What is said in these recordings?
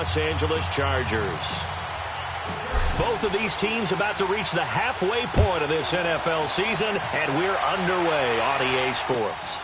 Los Angeles Chargers. Both of these teams about to reach the halfway point of this NFL season, and we're underway on EA Sports.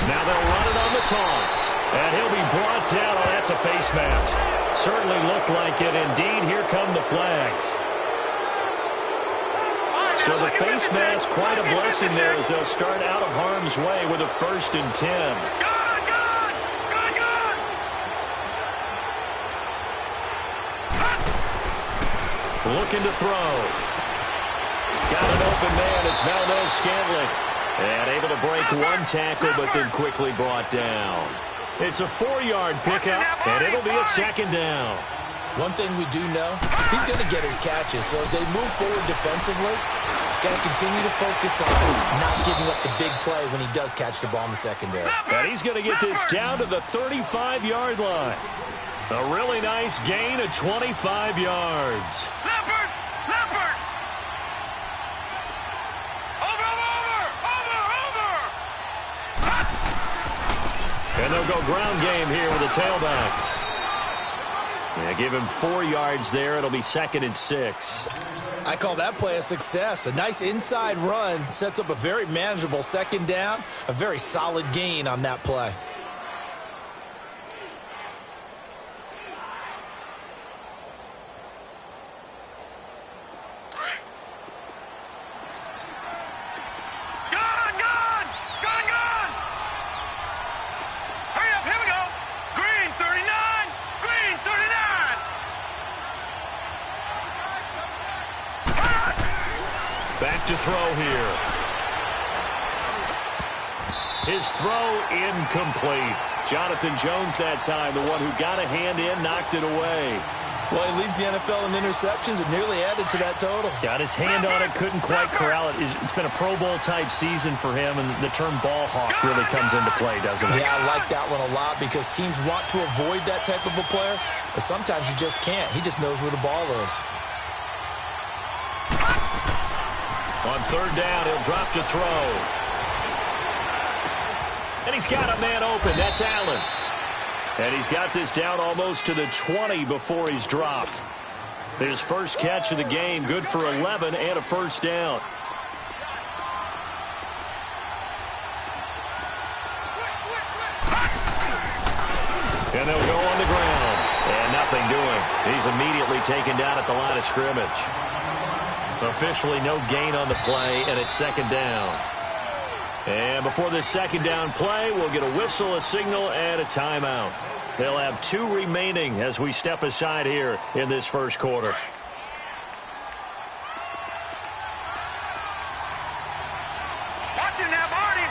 Now they'll run it on the toss. And he'll be brought down. Oh, that's a face mask. Certainly looked like it. Indeed, here come the flags. So the face mask, quite a blessing there as they'll start out of harm's way with a 1st and 10. Looking to throw. Got an open man. It's Valdez-Scantling. And able to break one tackle, but then quickly brought down. It's a 4-yard pickup, and it'll be a 2nd down. One thing we do know, he's going to get his catches. So as they move forward defensively, got to continue to focus on not giving up the big play when he does catch the ball in the secondary. And he's going to get this down to the 35-yard line. A really nice gain of 25 yards. And they'll go ground game here with a tailback. Yeah, give him 4 yards there. It'll be 2nd and 6. I call that play a success. A nice inside run sets up a very manageable 2nd down. A very solid gain on that play. Back to throw here. His throw incomplete. Jonathan Jones that time, the one who got a hand in, knocked it away. Well, he leads the NFL in interceptions and nearly added to that total. Got his hand on it, couldn't quite corral it. It's been a Pro Bowl-type season for him, and the term ball hawk really comes into play, doesn't it? Yeah, I like that one a lot because teams want to avoid that type of a player, but sometimes you just can't. He just knows where the ball is. On 3rd down, he'll drop to throw. And he's got a man open. That's Allen. And he's got this down almost to the 20 before he's dropped. His first catch of the game, good for 11 and a 1st down. And they'll go on the ground. And nothing doing. He's immediately taken down at the line of scrimmage. Officially no gain on the play, and it's 2nd down. And before this 2nd down play, we'll get a whistle, a signal, and a timeout. They'll have 2 remaining as we step aside here in this 1st quarter. Watch him now, Barney!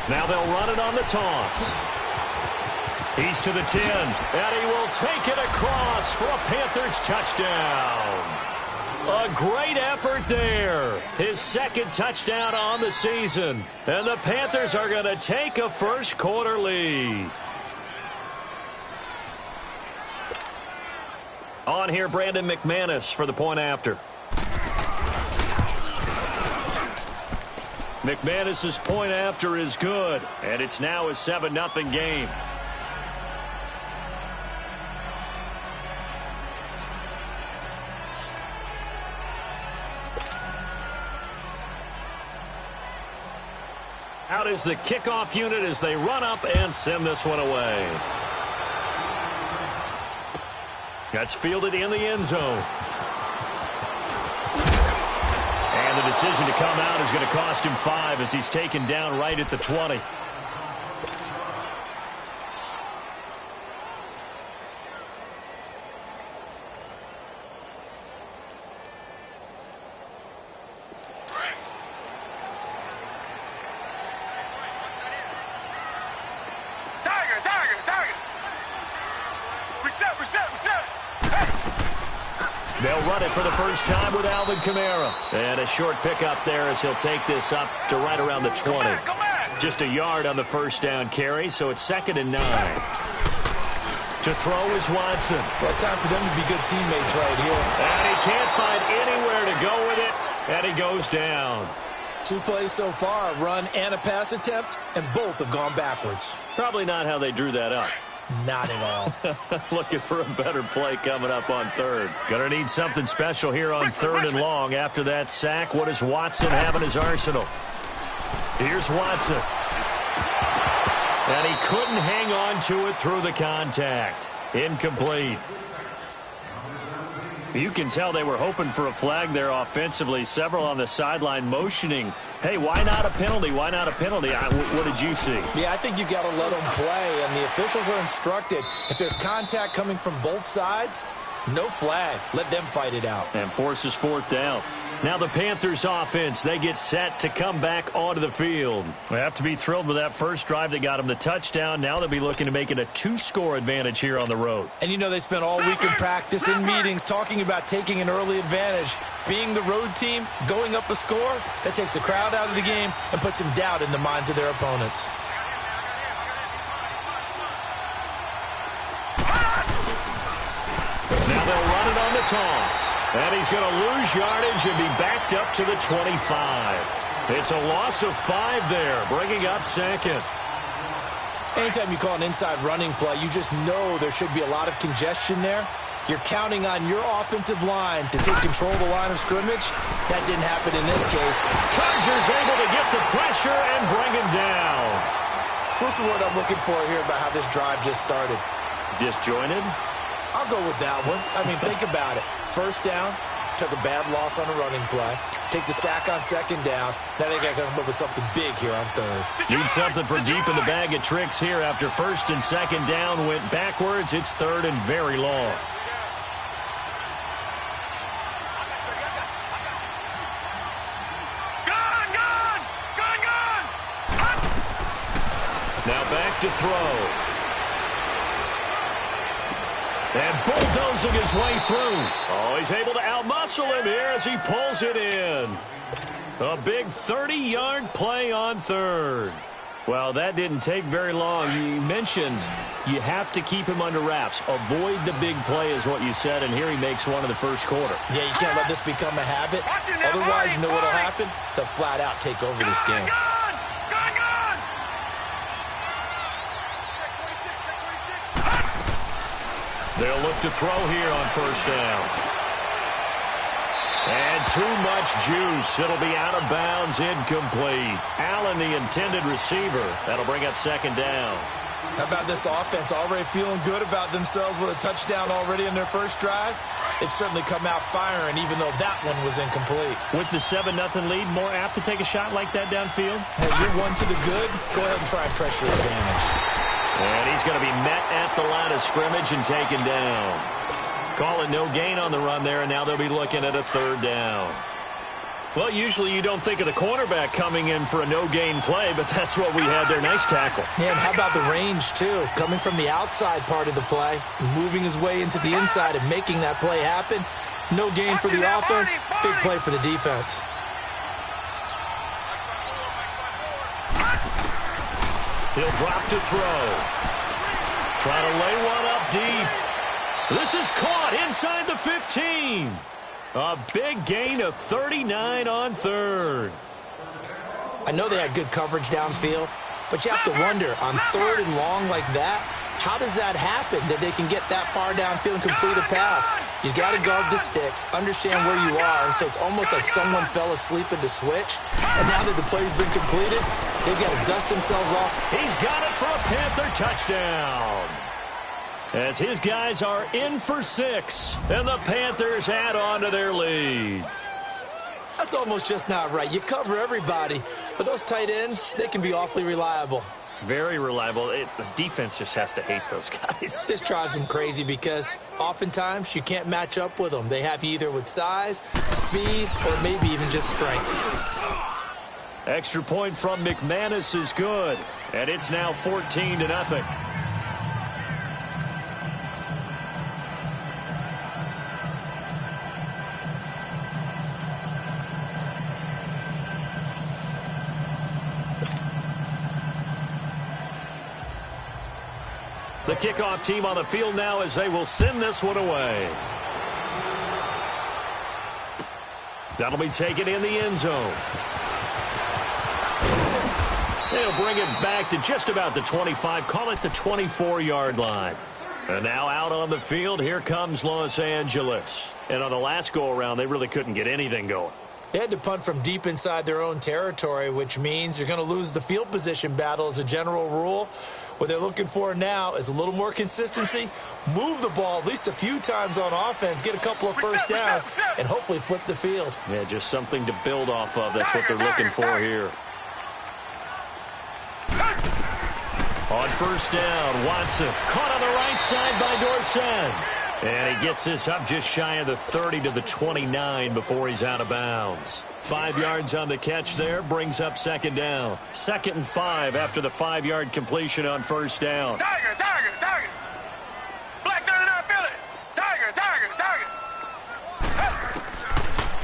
Now they'll run it on the toss. He's to the 10, and he will take it across for a Panthers touchdown. A great effort there. His 2nd touchdown on the season. And the Panthers are going to take a 1st quarter lead. On here, Brandon McManus for the point after. McManus's point after is good, and it's now a 7-0 game. Out is the kickoff unit as they run up and send this one away. That's fielded in the end zone. And the decision to come out is going to cost him 5 as he's taken down right at the 20. They'll run it for the first time with Alvin Kamara. And a short pickup there as he'll take this up to right around the 20. Just a yard on the first down carry, so it's 2nd and 9. To throw is Watson. Well, it's time for them to be good teammates right here. And he can't find anywhere to go with it, and he goes down. 2 plays so far, a run and a pass attempt, and both have gone backwards. Probably not how they drew that up. Not at all. Looking for a better play coming up on 3rd. Gonna need something special here on 3rd and long. After that sack, what does Watson have in his arsenal? Here's Watson. And he couldn't hang on to it through the contact. Incomplete. You can tell they were hoping for a flag there offensively. Several on the sideline motioning, hey, why not a penalty? Why not a penalty? What did you see? Yeah, I think you've got to let them play, and the officials are instructed. If there's contact coming from both sides, no flag. Let them fight it out. And forces 4th down. Now the Panthers offense, they get set to come back onto the field. They have to be thrilled with that first drive that got them the touchdown. Now they'll be looking to make it a 2-score advantage here on the road. And you know they spent all week in practice, in meetings, talking about taking an early advantage. Being the road team, going up a score, that takes the crowd out of the game and puts some doubt in the minds of their opponents. Now they'll run it on the toss. And he's going to lose yardage and be backed up to the 25. It's a loss of 5 there, bringing up 2nd. Anytime you call an inside running play, you just know there should be a lot of congestion there. You're counting on your offensive line to take control of the line of scrimmage. That didn't happen in this case. Chargers able to get the pressure and bring him down. So what's the word I'm looking for here about how this drive just started? Disjointed? I'll go with that one. I mean, think about it. First down, took a bad loss on a running play. Take the sack on 2nd down. Now they got to come up with something big here on 3rd. Need something from deep in the bag of tricks here after 1st and 2nd down went backwards. It's 3rd and very long. Now back to throw. And bulldozing his way through. Oh, he's able to outmuscle him here as he pulls it in. A big 30-yard play on 3rd. Well, that didn't take very long. You mentioned you have to keep him under wraps. Avoid the big play is what you said, and here he makes one in the first quarter. Yeah, you can't let this become a habit. Otherwise, you know what will happen? They'll flat out take over this game. They'll look to throw here on 1st down. And too much juice. It'll be out of bounds, incomplete. Allen, the intended receiver. That'll bring up 2nd down. How about this offense already feeling good about themselves with a touchdown already in their first drive? They've certainly come out firing, even though that one was incomplete. With the 7-0 lead, more apt to take a shot like that downfield? Hey, you're one to the good. Go ahead and try and pressure advantage. And he's going to be met at the line of scrimmage and taken down. Call it no gain on the run there, and now they'll be looking at a 3rd down. Well, usually you don't think of the cornerback coming in for a no-gain play, but that's what we had there. Nice tackle. Yeah, and how about the range, too? Coming from the outside part of the play, moving his way into the inside and making that play happen. No gain for the offense, big play for the defense. He'll drop to throw. Trying to lay one up deep. This is caught inside the 15. A big gain of 39 on 3rd. I know they had good coverage downfield, but you have to wonder, on 3rd and long like that, how does that happen, that they can get that far downfield and complete a pass? You've got to guard the sticks, understand where you are, so it's almost like someone fell asleep at the switch, and now that the play's been completed, They've got to dust themselves off. He's got it for a Panther touchdown. As his guys are in for 6, and the Panthers add on to their lead. That's almost just not right. You cover everybody, but those tight ends, they can be awfully reliable. Very reliable. The defense just has to hate those guys. This drives them crazy because oftentimes you can't match up with them. They have you either with size, speed, or maybe even just strength. Extra point from McManus is good, and it's now 14-0. The kickoff team on the field now as they will send this one away. That'll be taken in the end zone. They'll bring it back to just about the 25, call it the 24-yard line. And now out on the field, here comes Los Angeles. And on the last go-around, they really couldn't get anything going. They had to punt from deep inside their own territory, which means you're going to lose the field position battle as a general rule. What they're looking for now is a little more consistency, move the ball at least a few times on offense, get a couple of first downs, and hopefully flip the field. Yeah, just something to build off of. That's what they're looking for here. On first down, Watson caught on the right side by Dorsett. And he gets this up just shy of the 30 to the 29 before he's out of bounds. 5 yards on the catch there, brings up second down. 2nd and 5 after the 5-yard completion on first down. Tiger, Tiger, Tiger. Black 99 Philly. Tiger, Tiger, Tiger.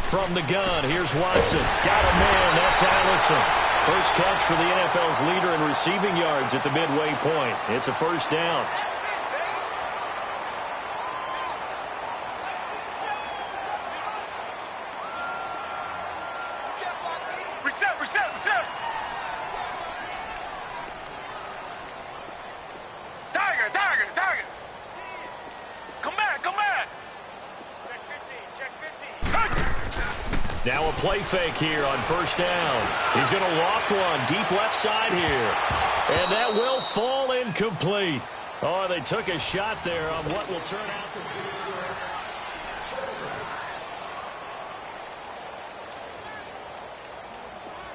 From the gun, here's Watson. Got a man, that's Allison. First catch for the NFL's leader in receiving yards at the midway point. It's a first down. Reset. Tiger. Come back. Check 15. Now a play fake here on first down. He's going to loft one deep left side here. And that will fall incomplete. Oh, they took a shot there on what will turn out to be.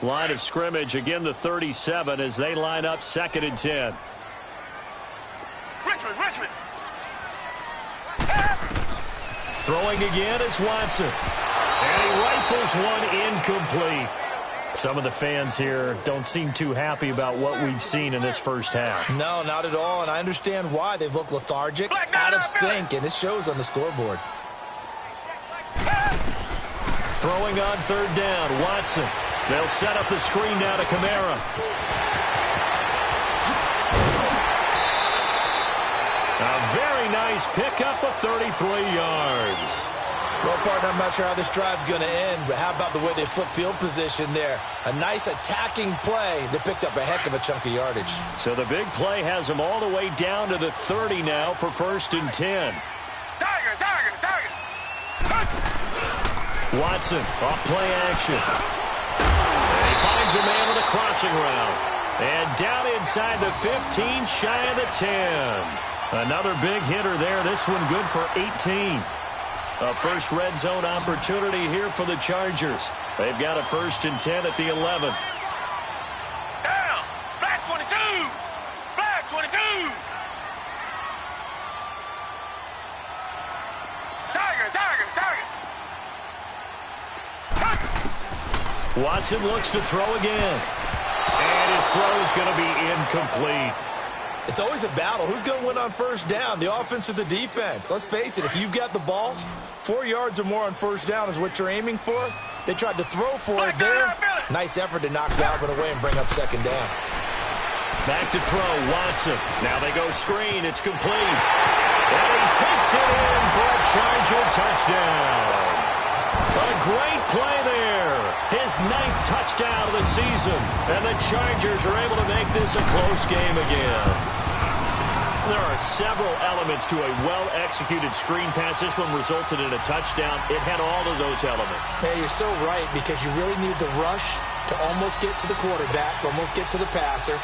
Line of scrimmage, again the 37 as they line up 2nd and 10. Richmond. Throwing again is Watson. And he rifles one incomplete. Some of the fans here don't seem too happy about what we've seen in this first half. No, not at all, and I understand why. They've looked lethargic, out of sync, and it shows on the scoreboard. Throwing on third down, Watson. They'll set up the screen now to Kamara. A very nice pickup of 33 yards. Well, partner, I'm not sure how this drive's going to end, but how about the way they flip field position there? A nice attacking play. They picked up a heck of a chunk of yardage. So the big play has them all the way down to the 30 now for 1st and 10. Tiger. Watson, off play action. And he finds a man with a crossing route. And down inside the 15, shy of the 10. Another big hitter there. This one good for 18. A first red zone opportunity here for the Chargers. They've got a 1st and 10 at the 11. Down. Black 22. Black 22. Tiger. Watson looks to throw again. And his throw is going to be incomplete. It's always a battle. Who's going to win on first down, the offense or the defense? Let's face it, if you've got the ball, 4 yards or more on first down is what you're aiming for. They tried to throw for it there. Nice effort to knock Dalvin away and bring up second down. Back to throw, Watson. Now they go screen. It's complete. And he takes it in for a Charger touchdown. A great play there. His 9th touchdown of the season. And the Chargers are able to make this a close game again. There are several elements to a well-executed screen pass. This one resulted in a touchdown. It had all of those elements. Hey, you're so right, because you really need the rush to almost get to the quarterback, almost get to the passer.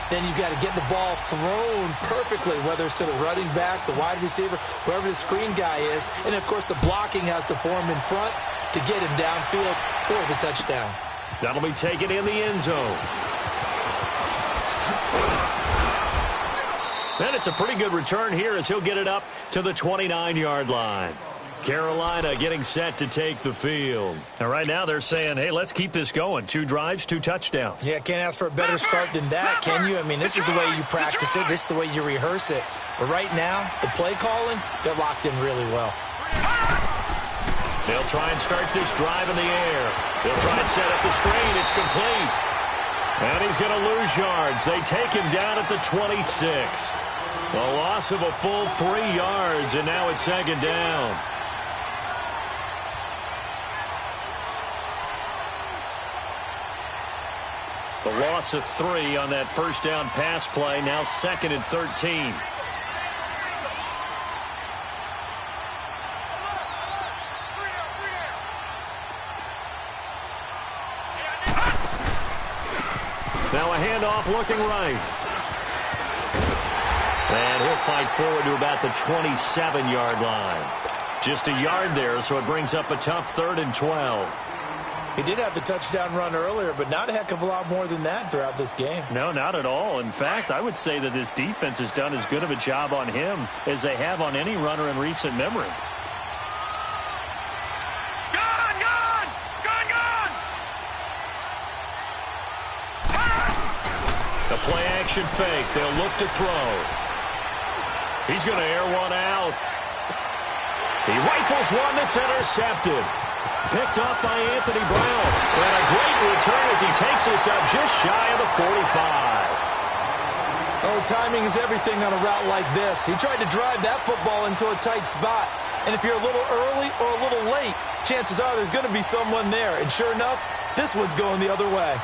Then you've got to get the ball thrown perfectly, whether it's to the running back, the wide receiver, whoever the screen guy is. And, of course, the blocking has to form in front to get him downfield for the touchdown. That'll be taken in the end zone. And it's a pretty good return here as he'll get it up to the 29-yard line. Carolina getting set to take the field. And right now they're saying, hey, let's keep this going. 2 drives, 2 touchdowns. Yeah, can't ask for a better start than that, can you? I mean, this is the way you practice it. This is the way you rehearse it. But right now, the play calling, they're locked in really well. They'll try and start this drive in the air. They'll try and set up the screen. It's complete. And he's going to lose yards. They take him down at the 26. A loss of a full 3 yards, and now it's second down. The loss of 3 on that first down pass play, now 2nd and 13. Now a handoff looking right. And he'll fight forward to about the 27-yard line. Just a yard there, so it brings up a tough 3rd and 12. He did have the touchdown run earlier, but not a heck of a lot more than that throughout this game. No, not at all. In fact, I would say that this defense has done as good of a job on him as they have on any runner in recent memory. Gun, gun! Gun, gun! A play-action fake. They'll look to throw. He's going to air one out. He rifles one that's intercepted. Picked up by Anthony Brown. And a great return as he takes us up just shy of the 45. Oh, timing is everything on a route like this. He tried to drive that football into a tight spot. And if you're a little early or a little late, chances are there's going to be someone there. And sure enough, this one's going the other way.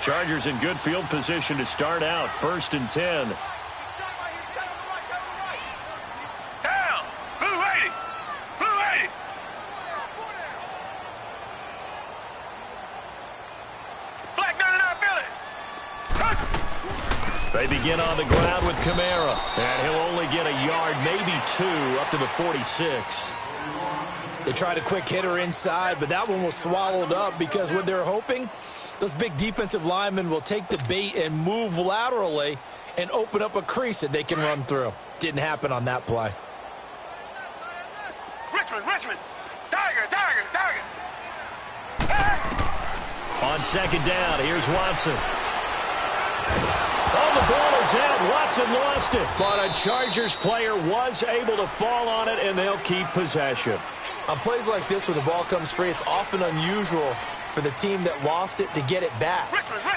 Chargers in good field position to start out. 1st and 10. Down! Blue 80! Blue 80! Black 99 Philly! They begin on the ground with Kamara. And he'll only get a yard, maybe 2, up to the 46. They tried a quick hitter inside, but that one was swallowed up because what they're hoping, those big defensive linemen will take the bait and move laterally and open up a crease that they can run through. Didn't happen on that play. Richmond, Richmond! Tiger, Tiger, Tiger! On 2nd down, here's Watson. Oh, the ball is out. Watson lost it. But a Chargers player was able to fall on it, and they'll keep possession. On plays like this, when the ball comes free, it's often unusual for the team that lost it to get it back.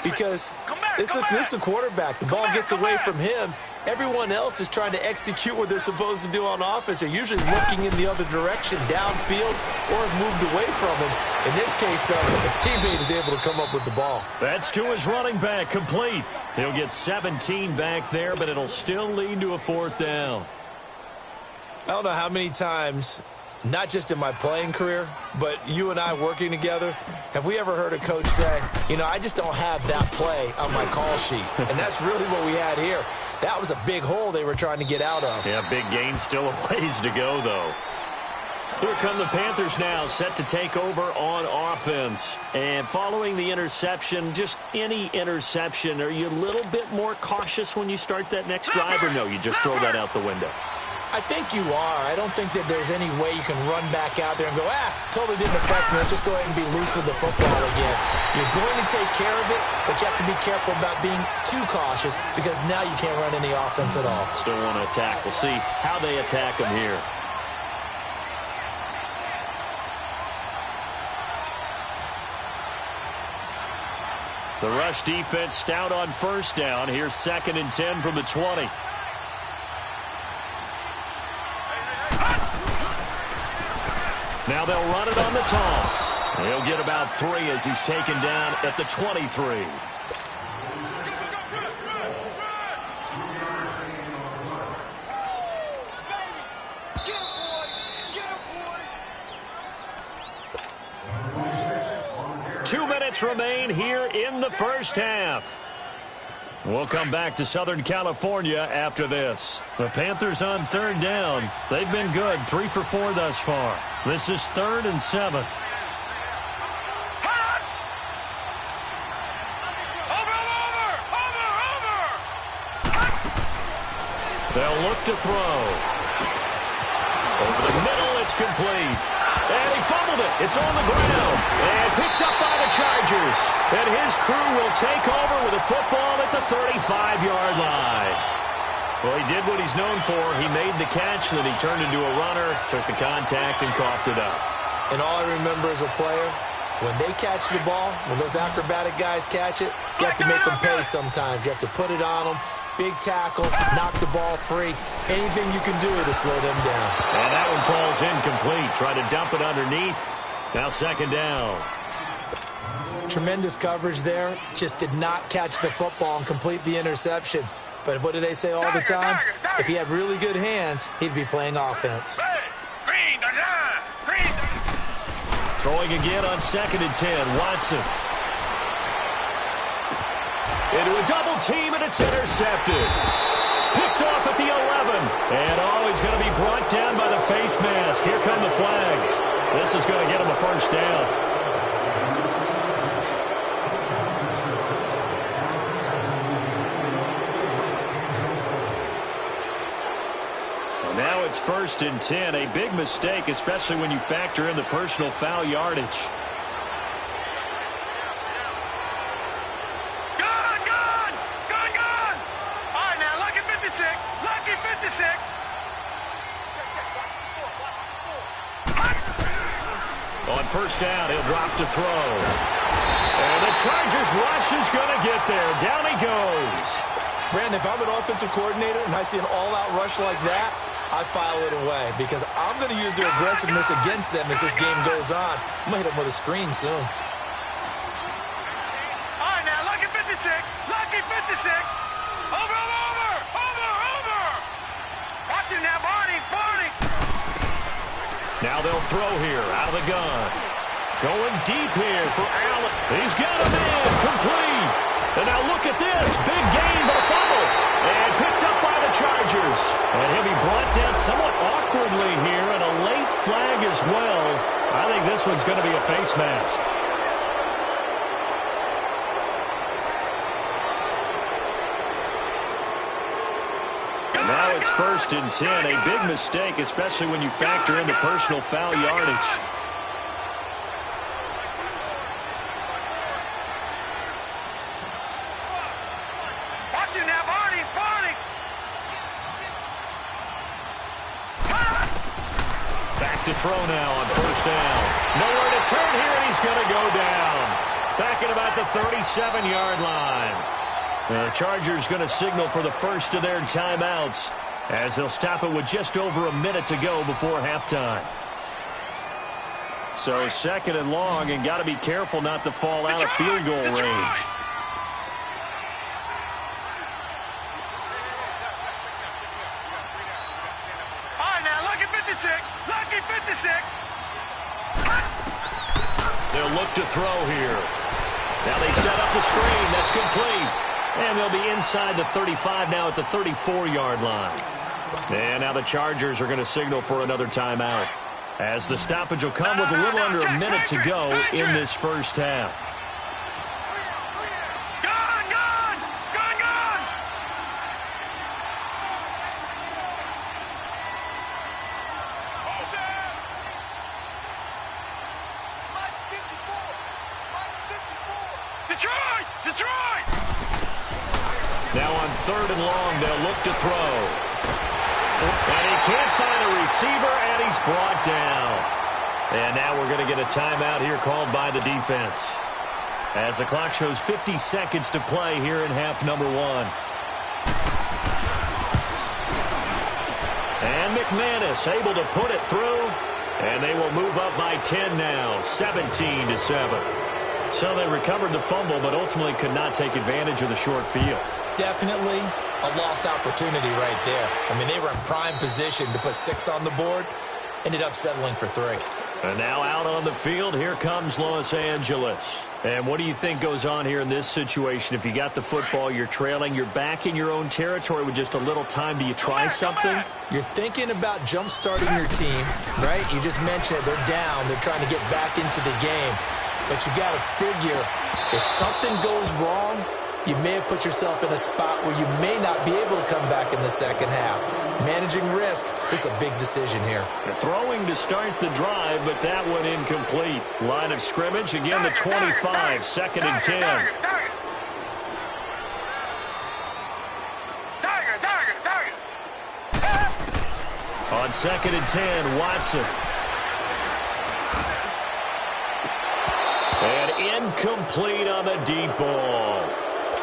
Because this is a quarterback. The ball gets away from him. Everyone else is trying to execute what they're supposed to do on offense. They're usually looking in the other direction, downfield, or have moved away from him. In this case, though, a teammate is able to come up with the ball. That's to his running back, complete. He'll get 17 back there, but it'll still lead to a 4th down. I don't know how many times, not just in my playing career, but you and I working together, have we ever heard a coach say, you know, I just don't have that play on my call sheet. And that's really what we had here. That was a big hole they were trying to get out of. Yeah, big gain, still a ways to go, though. Here come the Panthers now, set to take over on offense. And following the interception, just any interception, are you a little bit more cautious when you start that next drive, or no, you just throw that out the window? I think you are. I don't think that there's any way you can run back out there and go, totally didn't affect me. Let's just go ahead and be loose with the football again. You're going to take care of it, but you have to be careful about being too cautious because now you can't run any offense at all. Still want to attack. We'll see how they attack them here. The rush defense stout on 1st down. Here's 2nd and 10 from the 20. Now they'll run it on the toss. He'll get about 3 as he's taken down at the 23. 2 minutes remain here in the first half. We'll come back to Southern California after this. The Panthers on third down. They've been good, 3 for 4 thus far. This is 3rd and 7. They'll look to throw. Over the middle, it's complete. And he fumbled it. It's on the ground. And picked up by the Chargers. And his crew will take over with a football at the 35-yard line. Well, he did what he's known for. He made the catch, then he turned into a runner, took the contact, and coughed it up. And all I remember as a player, when they catch the ball, when those acrobatic guys catch it, you have to make them pay sometimes. You have to put it on them. Big tackle, knock the ball free. Anything you can do to slow them down. And that one falls incomplete. Try to dump it underneath. Now 2nd down. Tremendous coverage there. Just did not catch the football and complete the interception. But what do they say all the time? If he had really good hands, he'd be playing offense. Throwing again on 2nd and 10. Watson. Into a double team, and it's intercepted. Picked off at the 11. And he's going to be brought down by the face mask. Here come the flags. This is going to get him a first down. And now it's 1st and 10. A big mistake, especially when you factor in the personal foul yardage. On 1st down, he'll drop to throw. And the Chargers rush is going to get there. Down he goes. Brandon, if I'm an offensive coordinator and I see an all-out rush like that, I file it away because I'm going to use their aggressiveness against them as this game goes on. I'm going to hit them with a screen soon. All right, now, lucky 56. Lucky 56. Over. Watch it now, Barney. Now they'll throw here out of the gun. Going deep here for Allen. He's got him in. Complete. And now look at this. Big gain, but a fumble. And picked up by the Chargers. And he'll be brought down somewhat awkwardly here. And a late flag as well. I think this one's going to be a face mask. Now it's 1st and 10. A big mistake, especially when you factor in the personal foul yardage. Watch it now, Barney. Back to throw now on 1st down. Nowhere to turn here, and he's going to go down. Back at about the 37-yard line. The Chargers going to signal for the first of their timeouts as they'll stop it with just over a minute to go before halftime. So 2nd and long, and got to be careful not to fall out of field goal range. All right, now, lucky 56. Lucky 56. They'll look to throw here. Now they set up the screen. That's complete. And they'll be inside the 35 now at the 34-yard line. And now the Chargers are going to signal for another timeout, as the stoppage will come with a little under a minute to go in this first half. Detroit! Now on 3rd and long, they'll look to throw. And he can't find a receiver, and he's brought down. And now we're going to get a timeout here called by the defense, as the clock shows 50 seconds to play here in half number 1. And McManus able to put it through, and they will move up by 10 now, 17-7. So they recovered the fumble, but ultimately could not take advantage of the short field. Definitely a lost opportunity right there. I mean, they were in prime position to put 6 on the board, ended up settling for 3. And now out on the field, here comes Los Angeles. And what do you think goes on here in this situation? If you got the football, you're trailing, you're back in your own territory with just a little time. Do you try something? You're thinking about jump-starting your team, right? You just mentioned it. They're down. They're trying to get back into the game. But you got to figure, if something goes wrong, you may have put yourself in a spot where you may not be able to come back in the second half. Managing risk is a big decision here. They're throwing to start the drive, but that one incomplete. Line of scrimmage, again the 25, second and 10. On second and 10, Watson. And incomplete on the deep ball.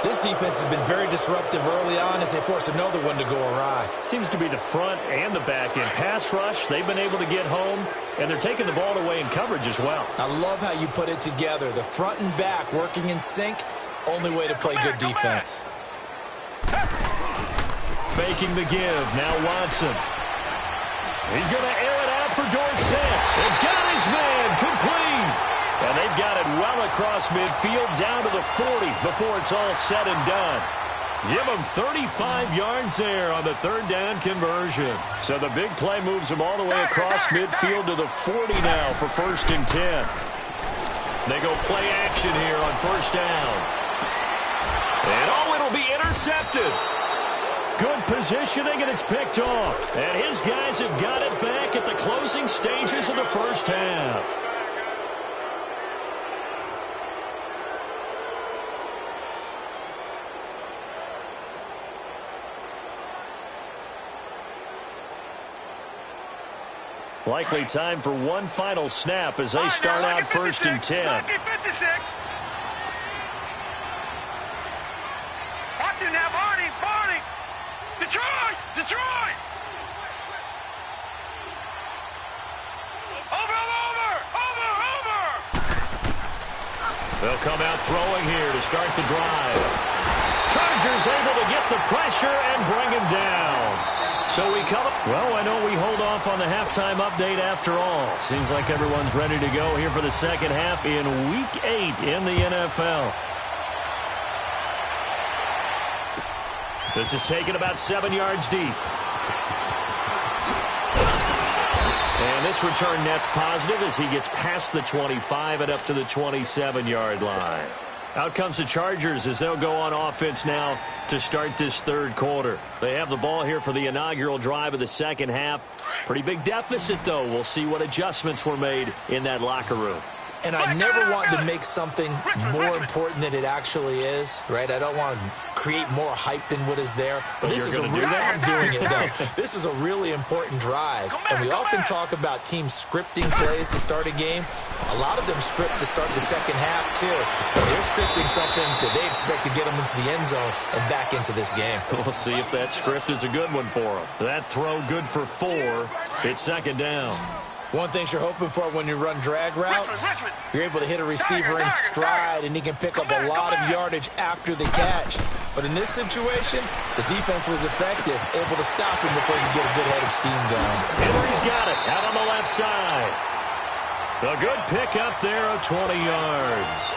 This defense has been very disruptive early on as they force another one to go awry. Seems to be the front and the back end. Pass rush, they've been able to get home, and they're taking the ball away in coverage as well. I love how you put it together. The front and back working in sync, only way to play good defense. Faking the give, now Watson. He's going to air it out for Dorsett. They've got his man complete. And they've got it well across midfield down to the 40 before it's all said and done. Give them 35 yards there on the third down conversion. So the big play moves them all the way across midfield to the 40 now for first and 10. They go play action here on first down. And oh, it'll be intercepted. Good positioning, and it's picked off. And his guys have got it back at the closing stages of the first half. Likely time for one final snap as they start out first and 10. Lucky 56. Watch it now, Barney. Detroit. Over. They'll come out throwing here to start the drive. Chargers able to get the pressure and bring him down. So we come up. Well, why don't we hold off on the halftime update after all? Seems like everyone's ready to go here for the second half in Week 8 in the NFL. This is taken about 7 yards deep. And this return net's positive as he gets past the 25 and up to the 27-yard line. Out comes the Chargers as they'll go on offense now to start this third quarter. They have the ball here for the inaugural drive of the second half. Pretty big deficit, though. We'll see what adjustments were made in that locker room. And I never want to make something more important than it actually is, right? I don't want to create more hype than what is there. But this is I'm doing it, though. This is a really important drive. And we often talk about teams scripting plays to start a game. A lot of them script to start the second half, too. They're scripting something that they expect to get them into the end zone and back into this game. We'll see if that script is a good one for them. That throw good for 4. It's second down. One thing you're hoping for when you run drag routes, you're able to hit a receiver in stride, and he can pick up a lot of yardage after the catch. But in this situation, the defense was effective, able to stop him before he could get a good head of steam going. Henry's got it out on the left side. A good pickup there of 20 yards.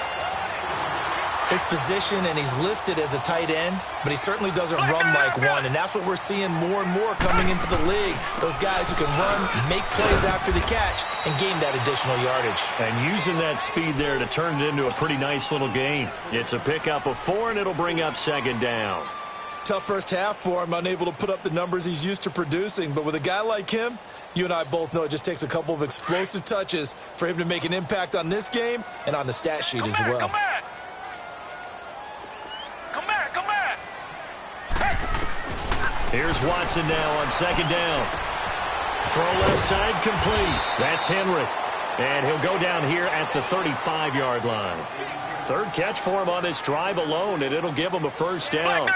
His position, and he's listed as a tight end, but he certainly doesn't run like one, and that's what we're seeing more and more coming into the league. Those guys who can run, make plays after the catch, and gain that additional yardage. And using that speed there to turn it into a pretty nice little game. It's a pickup of 4, and it'll bring up second down. Tough first half for him, unable to put up the numbers he's used to producing, but with a guy like him, you and I both know it just takes a couple of explosive touches for him to make an impact on this game and on the stat sheet as well. Here's Watson now on second down. Throw left side complete. That's Henry. And he'll go down here at the 35-yard line. Third catch for him on this drive alone, and it'll give him a first down.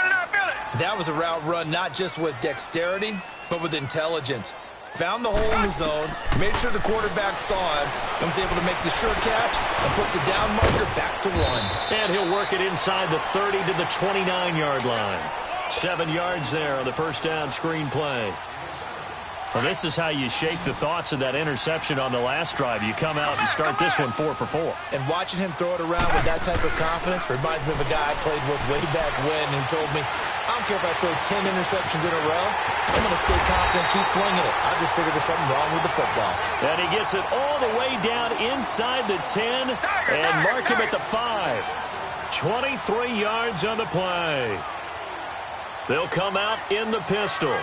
That was a route run not just with dexterity, but with intelligence. Found the hole in the zone, made sure the quarterback saw him, and was able to make the sure catch and put the down marker back to 1. And he'll work it inside the 30 to the 29-yard line. 7 yards there on the first down screen play. Well, this is how you shape the thoughts of that interception on the last drive. You come out and start this one 4 for 4. And watching him throw it around with that type of confidence reminds me of a guy I played with way back when who told me, I don't care if I throw 10 interceptions in a row, I'm going to stay confident, keep flinging it. I just figured there's something wrong with the football. And he gets it all the way down inside the 10 and mark him at the 5. 23 yards on the play. They'll come out in the pistol.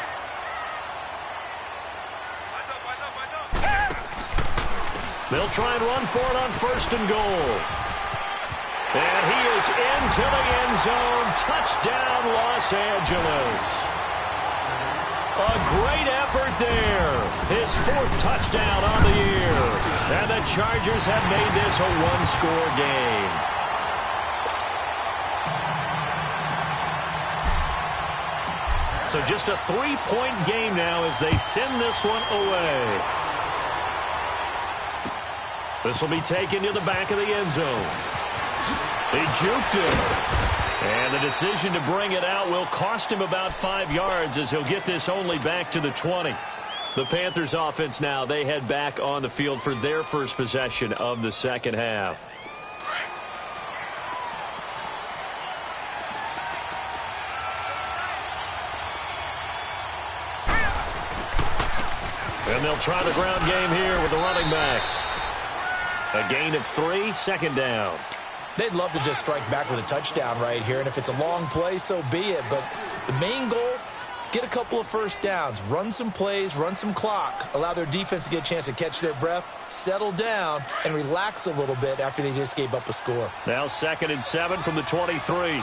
They'll try and run for it on 1st and goal. And he is into the end zone. Touchdown, Los Angeles. A great effort there. His 4th touchdown on the year. And the Chargers have made this a one-score game. So just a 3-point game now as they send this one away. This will be taken to the back of the end zone. He juked it. And the decision to bring it out will cost him about 5 yards as he'll get this only back to the 20. The Panthers offense now, they head back on the field for their first possession of the second half. And they'll try the ground game here with the running back. A gain of 3, 2nd down. They'd love to just strike back with a touchdown right here, and if it's a long play, so be it. But the main goal, get a couple of first downs, run some plays, run some clock, allow their defense to get a chance to catch their breath, settle down, and relax a little bit after they just gave up a score. Now 2nd and 7 from the 23.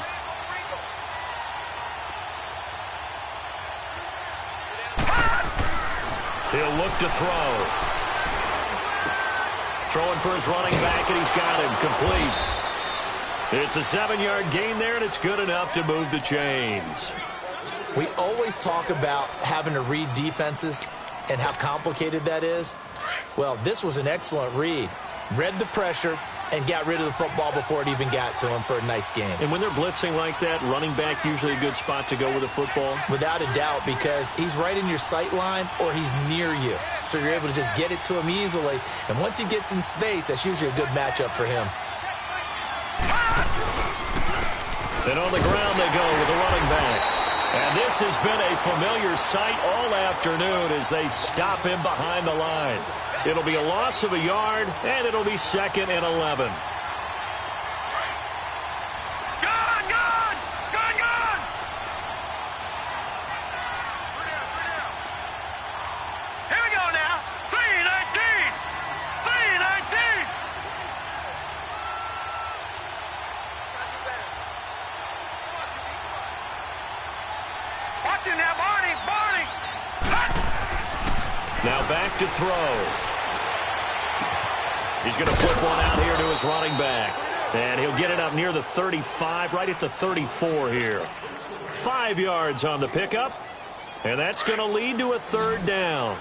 He'll look to throw. Throwing for his running back, and he's got him complete. It's a 7-yard gain there, and it's good enough to move the chains. We always talk about having to read defenses and how complicated that is. Well, this was an excellent read. Read the pressure and got rid of the football before it even got to him for a nice game. And when they're blitzing like that, running back usually a good spot to go with the football? Without a doubt, because he's right in your sight line or he's near you. So you're able to just get it to him easily. And once he gets in space, that's usually a good matchup for him. And on the ground they go with the running back. And this has been a familiar sight all afternoon as they stop him behind the line. It'll be a loss of a yard, and it'll be 2nd and 11. Gone! Gone! Gone! Gone! Here we go now. 3-19! 3-19! Watch him now, Barney! Barney! Now back to throw. He's going to flip one out here to his running back. And he'll get it up near the 35, right at the 34 here. 5 yards on the pickup. And that's going to lead to a 3rd down.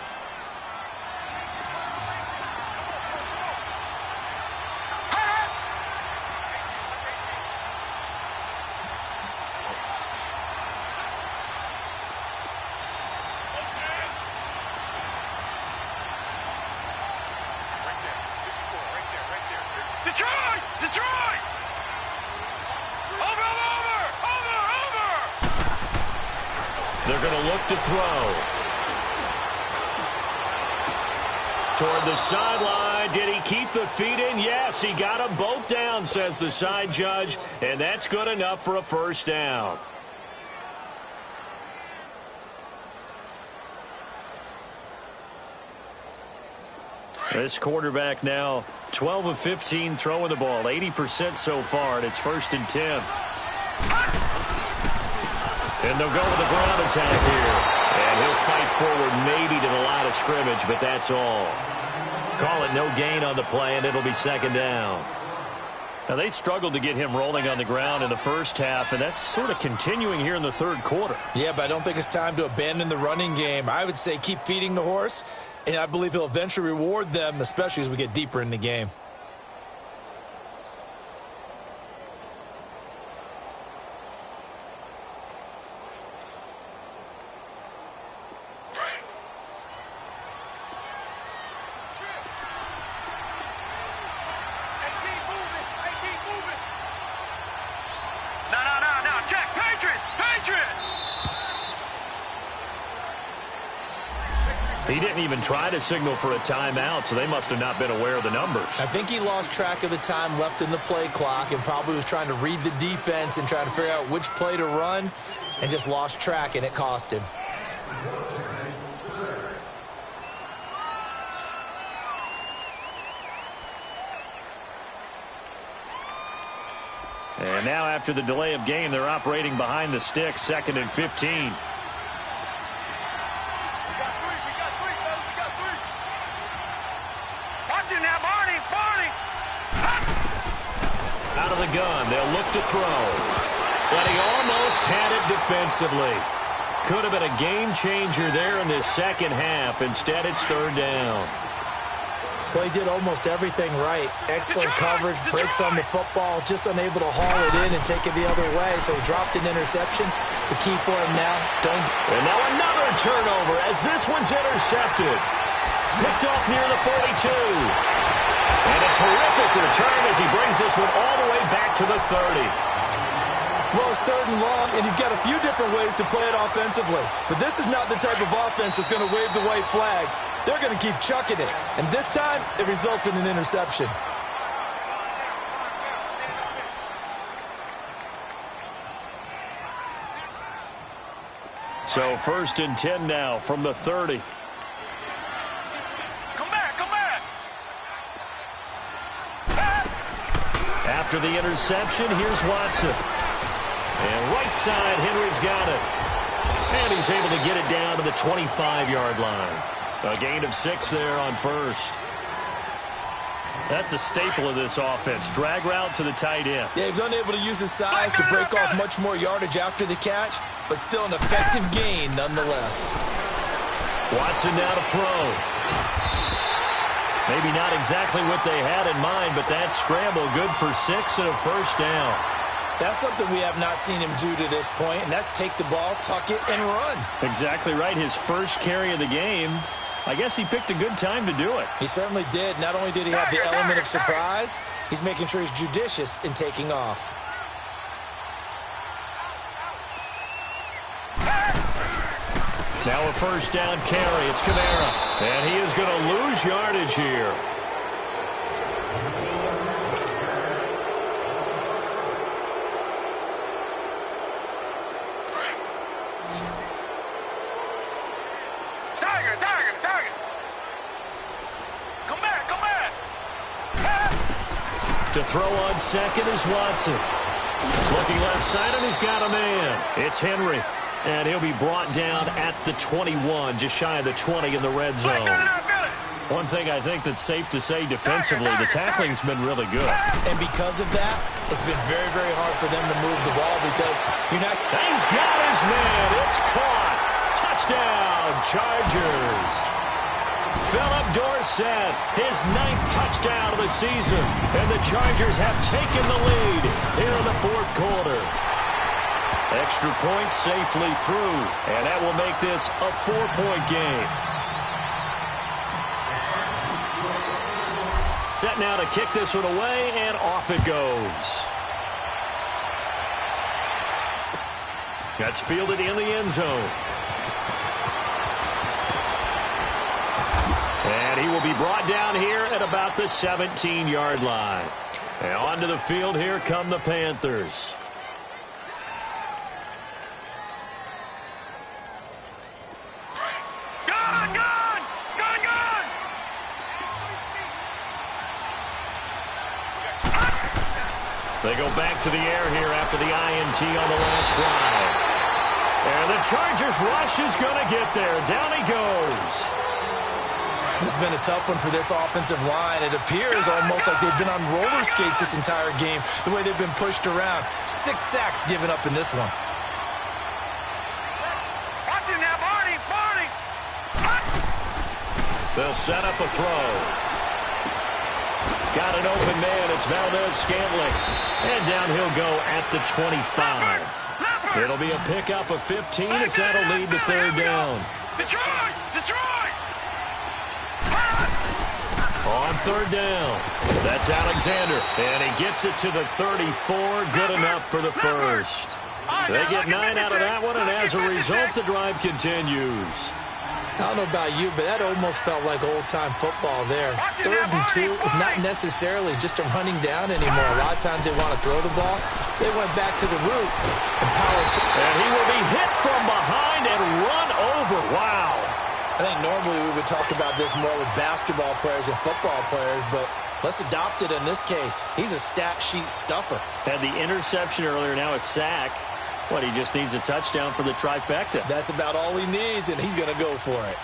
Detroit! Detroit! Over! They're going to look to throw. Toward the sideline. Did he keep the feet in? Yes, he got them both down, says the side judge. And that's good enough for a 1st down. This quarterback now 12 of 15 throwing the ball, 80% so far, and it's 1st and 10. And they'll go with the ground attack here. And he'll fight forward maybe to the line of scrimmage, but that's all. Call it no gain on the play, and it'll be 2nd down. Now, they struggled to get him rolling on the ground in the first half, and that's sort of continuing here in the 3rd quarter. Yeah, but I don't think it's time to abandon the running game. I would say keep feeding the horse, and I believe he'll eventually reward them, especially as we get deeper in the game. He didn't even try to signal for a timeout, so they must have not been aware of the numbers. I think he lost track of the time left in the play clock and probably was trying to read the defense and trying to figure out which play to run and just lost track, and it cost him. And now after the delay of game, they're operating behind the sticks, 2nd and 15. Out of the gun, they'll look to throw. But he almost had it defensively. Could have been a game changer there in this second half. Instead, it's 3rd down. Well, he did almost everything right. Excellent coverage, breaks on the football, just unable to haul it in and take it the other way. So he dropped an interception. The key for him now, don't. And now another turnover as this one's intercepted. Picked off near the 42. And a terrific return as he brings this one all the way back to the 30. Well, it's 3rd and long, and you've got a few different ways to play it offensively. But this is not the type of offense that's going to wave the white flag. They're going to keep chucking it. And this time, it results in an interception. So 1st and 10 now from the 30. After the interception, here's Watson. And right side, Henry's got it. And he's able to get it down to the 25-yard line. A gain of 6 there on 1st. That's a staple of this offense. Drag route to the tight end. Yeah, he was unable to use his size to break off much more yardage after the catch, but still an effective gain nonetheless. Watson now to throw. Maybe not exactly what they had in mind, but that scramble good for 6 and a 1st down. That's something we have not seen him do to this point, and that's take the ball, tuck it, and run. Exactly right. His first carry of the game. I guess he picked a good time to do it. He certainly did. Not only did he have the element of surprise, he's making sure he's judicious in taking off. Now a 1st down carry. It's Kamara. And he is going to lose yardage here. To throw on 2nd is Watson. Looking left side, and he's got a man. It's Henry. And he'll be brought down at the 21, just shy of the 20 in the red zone. One thing I think that's safe to say defensively, the tackling's been really good. And because of that, it's been very, very hard for them to move the ball because you're not... He's got his man. It's caught. Touchdown, Chargers. Philip Dorsett, his 9th touchdown of the season. And the Chargers have taken the lead here in the 4th quarter. Extra point safely through, and that will make this a 4-point game. Set now to kick this one away, and off it goes. That's fielded in the end zone. And he will be brought down here at about the 17-yard line. And onto the field, here come the Panthers. They go back to the air here after the INT on the last drive. And the Chargers rush is going to get there. Down he goes. This has been a tough one for this offensive line. It appears almost like they've been on roller skates this entire game, the way they've been pushed around. 6 sacks given up in this one. Watch it now, Barney. They'll set up a throw. Got an open man. It's Valdez-Scantling. And down he'll go at the 25. It'll be a pickup of 15 as that'll lead to 3rd down. Detroit! On 3rd down. That's Alexander. And he gets it to the 34. Good enough for the 1st. They get 9 out of that one, and as a result, the drive continues. I don't know about you, but that almost felt like old-time football there. 3rd and 2 is not necessarily just a running down anymore. A lot of times they want to throw the ball. They went back to the roots and powered. And he will be hit from behind and run over. Wow. I think normally we would talk about this more with basketball players and football players, but let's adopt it in this case. He's a stat sheet stuffer. Had the interception earlier, now a sack. What, he just needs a touchdown for the trifecta. That's about all he needs, and he's going to go for it.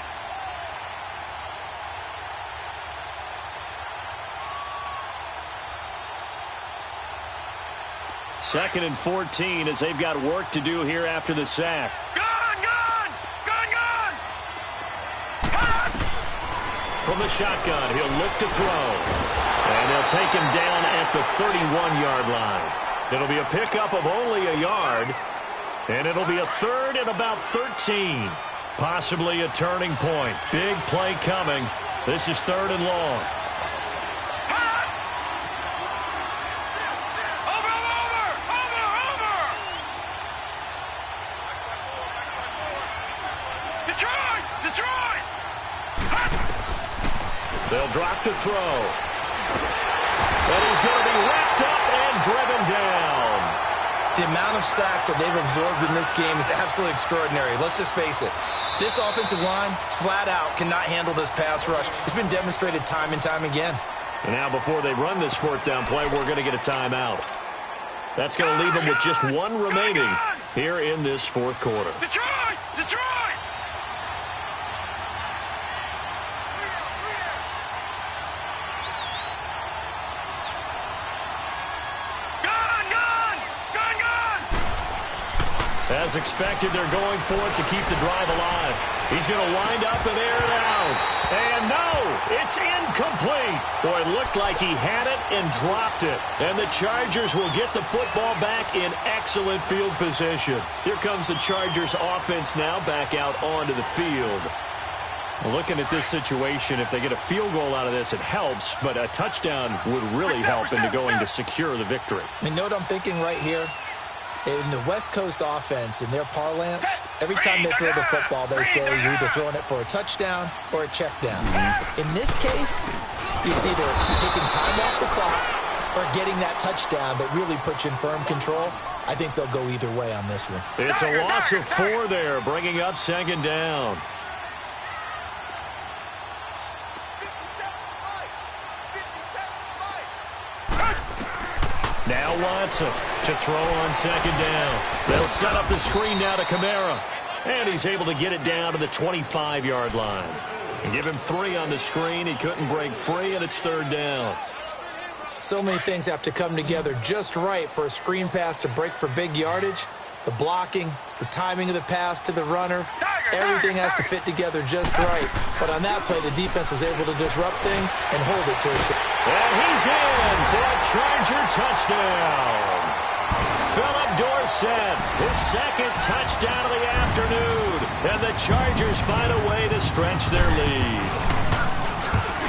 Second and 14 as they've got work to do here after the sack. From the shotgun, he'll look to throw. And they'll take him down at the 31-yard line. It'll be a pickup of only a yard. And it'll be a 3rd and about 13. Possibly a turning point. Big play coming. This is 3rd and long. They'll drop to throw. And he's going to be wrapped up and driven down. The amount of sacks that they've absorbed in this game is absolutely extraordinary. Let's just face it. This offensive line, flat out, cannot handle this pass rush. It's been demonstrated time and time again. And now before they run this 4th down play, we're going to get a timeout. That's going to leave them with just one remaining here in this 4th quarter. Detroit! As expected, they're going for it to keep the drive alive. He's going to wind up and air it out. And no, it's incomplete. Boy, it looked like he had it and dropped it. And the Chargers will get the football back in excellent field position. Here comes the Chargers offense now back out onto the field. Looking at this situation, if they get a field goal out of this, it helps, but a touchdown would really help into going to secure the victory. You know what I'm thinking right here? In the West Coast offense, in their parlance, every time they throw the football, they say you're either throwing it for a touchdown or a check down. In this case, it's either taking time off the clock or getting that touchdown that really puts you in firm control. I think they'll go either way on this one. It's a loss of 4 there, bringing up 2nd down. Now Watson to throw on 2nd down. They'll set up the screen now to Kamara. And he's able to get it down to the 25-yard line. And give him 3 on the screen. He couldn't break free, and it's 3rd down. So many things have to come together just right for a screen pass to break for big yardage. The blocking, the timing of the pass to the runner, everything has to fit together just right. But on that play, the defense was able to disrupt things and hold it to a shot. And he's in for a Charger touchdown. Philip Dorsett, his 2nd touchdown of the afternoon. And the Chargers find a way to stretch their lead.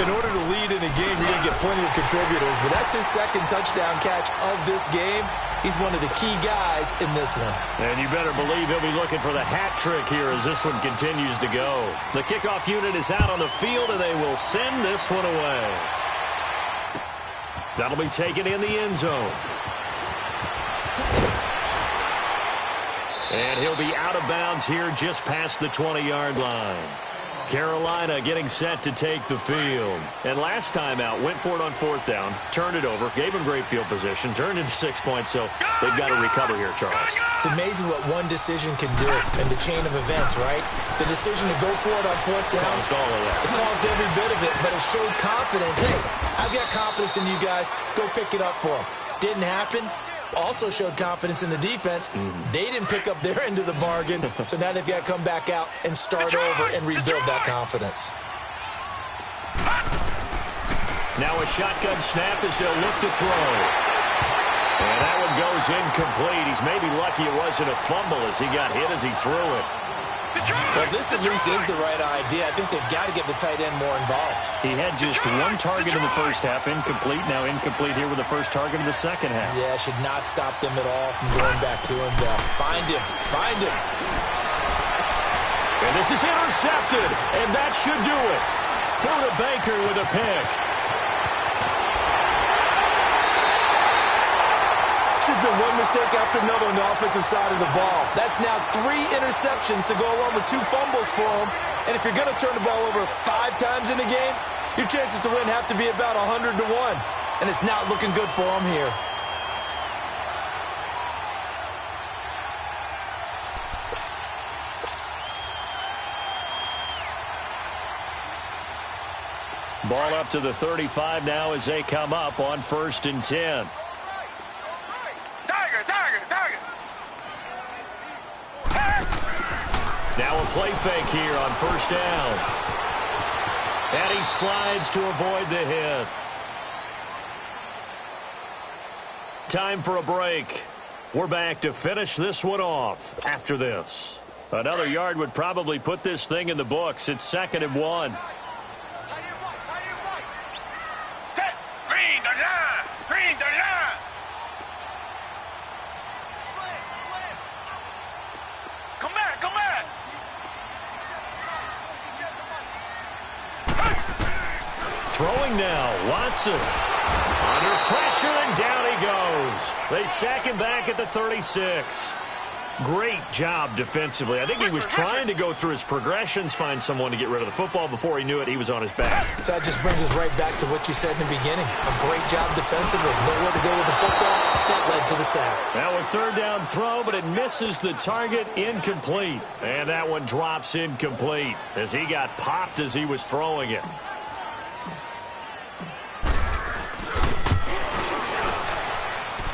In order to lead in a game, you're going to get plenty of contributors, but that's his 2nd touchdown catch of this game. He's one of the key guys in this one. And you better believe he'll be looking for the hat trick here as this one continues to go. The kickoff unit is out on the field, and they will send this one away. That'll be taken in the end zone. And he'll be out of bounds here just past the 20-yard line. Carolina getting set to take the field. And last time out, went for it on 4th down, turned it over, gave him great field position, turned into 6 points, so they've got to recover here, Charles. It's amazing what one decision can do in the chain of events, right? The decision to go for it on 4th down. Caused all of that. It caused every bit of it, but it showed confidence. Hey, I've got confidence in you guys. Go pick it up for them. Didn't happen. Also showed confidence in the defense. They didn't pick up their end of the bargain, so now they've got to come back out and start over and rebuild that confidence. Now a shotgun snap as they'll look to throw. And that one goes incomplete. He's maybe lucky it wasn't a fumble as he got hit as he threw it. Well, this at least is the right idea. I think they've got to get the tight end more involved. He had just 1 target in the first half, incomplete. Now incomplete here with the first target of the second half. Yeah, should not stop them at all from going back to him. Find him. Find him. And this is intercepted, and that should do it. Buda Baker with a pick. There's been one mistake after another on the offensive side of the ball. That's now 3 interceptions to go along with 2 fumbles for him. And if you're going to turn the ball over 5 times in a game, your chances to win have to be about 100 to 1. And it's not looking good for him here. Ball up to the 35 now as they come up on 1st and 10. Now a play fake here on 1st down. And he slides to avoid the hit. Time for a break. We're back to finish this one off after this. Another yard would probably put this thing in the books. It's 2nd and 1. Throwing now, Watson. Under pressure, and down he goes. They sack him back at the 36. Great job defensively. I think he was trying to go through his progressions, find someone to get rid of the football. Before he knew it, he was on his back. So that just brings us right back to what you said in the beginning. A great job defensively. Nowhere to go with the football. That led to the sack. Now a 3rd down throw, but it misses the target. Incomplete. And that one drops incomplete as he got popped as he was throwing it.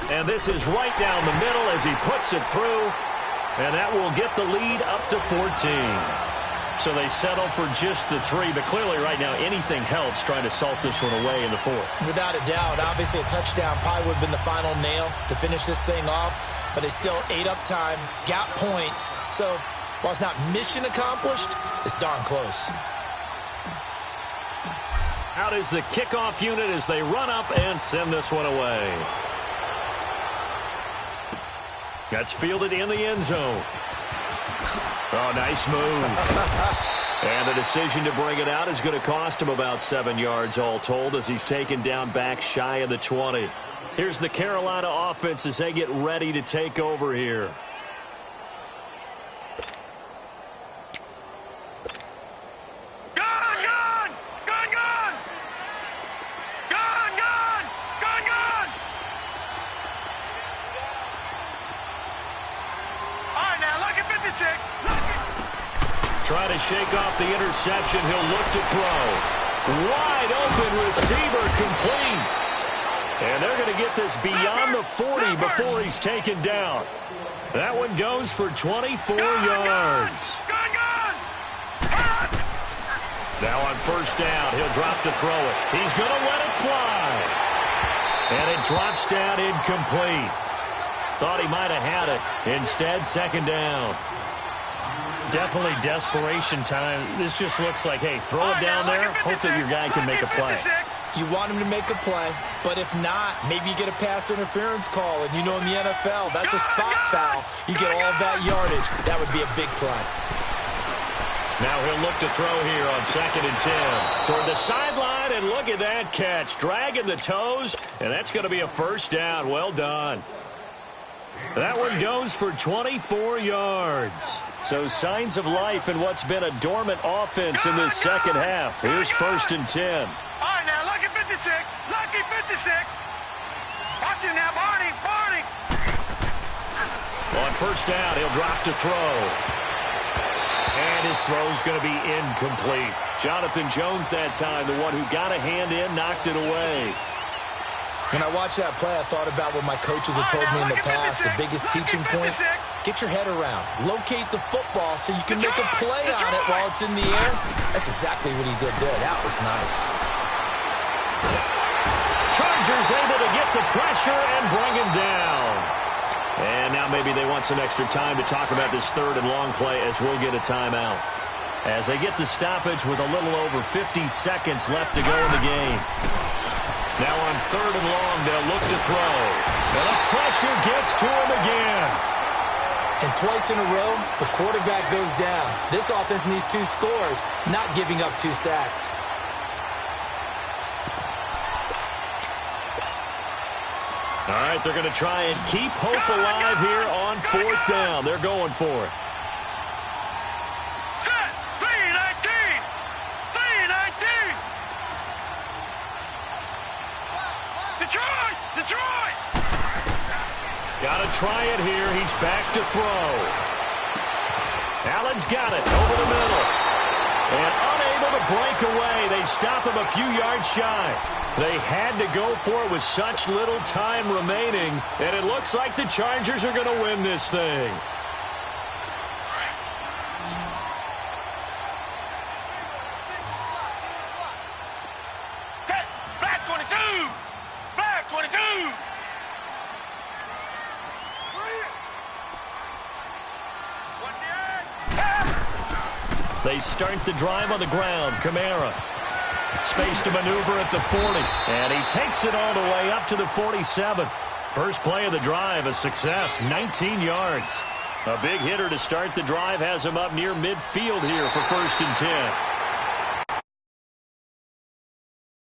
And this is right down the middle as he puts it through. And that will get the lead up to 14. So they settle for just the 3. But clearly right now anything helps trying to salt this one away in the 4th. Without a doubt. Obviously a touchdown probably would have been the final nail to finish this thing off. But it's still ate up time. Got points. So while it's not mission accomplished, it's darn close. Out is the kickoff unit as they run up and send this one away. That's fielded in the end zone. Oh, nice move. And the decision to bring it out is going to cost him about 7 yards all told as he's taken down back shy of the 20. Here's the Carolina offense as they get ready to take over here. Trying to shake off the interception. He'll look to throw. Wide open receiver complete. And they're going to get this beyond the 40 before he's taken down. That one goes for 24 yards. Now on 1st down, he'll drop to throw it. He's going to let it fly. And it drops down incomplete. Thought he might have had it. Instead, 2nd down. Definitely desperation time. This just looks like, hey, throw it down there. Hope that your guy can make a play. You want him to make a play, but if not, maybe you get a pass interference call. And you know in the NFL, that's a spot foul. You get all of that yardage. That would be a big play. Now he'll look to throw here on 2nd and 10. Toward the sideline, and look at that catch. Dragging the toes, and that's going to be a 1st down. Well done. That one goes for 24 yards. So signs of life in what's been a dormant offense in this 2nd half. Here's 1st and 10. All right, now, lucky 56. Lucky 56. Watch him now, Barney. On 1st down, he'll drop to throw. And his throw's going to be incomplete. Jonathan Jones that time, the one who got a hand in, knocked it away. When I watched that play, I thought about what my coaches had told me in the past. The biggest teaching point, get your head around. Locate the football so you can make a play on it while it's in the air. That's exactly what he did there. That was nice. Chargers able to get the pressure and bring him down. And now maybe they want some extra time to talk about this 3rd and long play as we'll get a timeout. As they get the stoppage with a little over 50 seconds left to go in the game. Now on 3rd and long, they'll look to throw. And the pressure gets to him again. And twice in a row, the quarterback goes down. This offense needs 2 scores, not giving up 2 sacks. All right, they're going to try and keep hope alive here on 4th down. They're going for it. Set. 3-19. 3-19. Detroit. Detroit. Got to try it here. He's back to throw. Allen's got it over the middle. And unable to break away. They stop him a few yards shy. They had to go for it with such little time remaining, and it looks like the Chargers are going to win this thing. Black 22. Black 22. They start the drive on the ground. Kamara. Space to maneuver at the 40. And he takes it all the way up to the 47. First play of the drive, a success, 19 yards. A big hitter to start the drive has him up near midfield here for 1st and 10.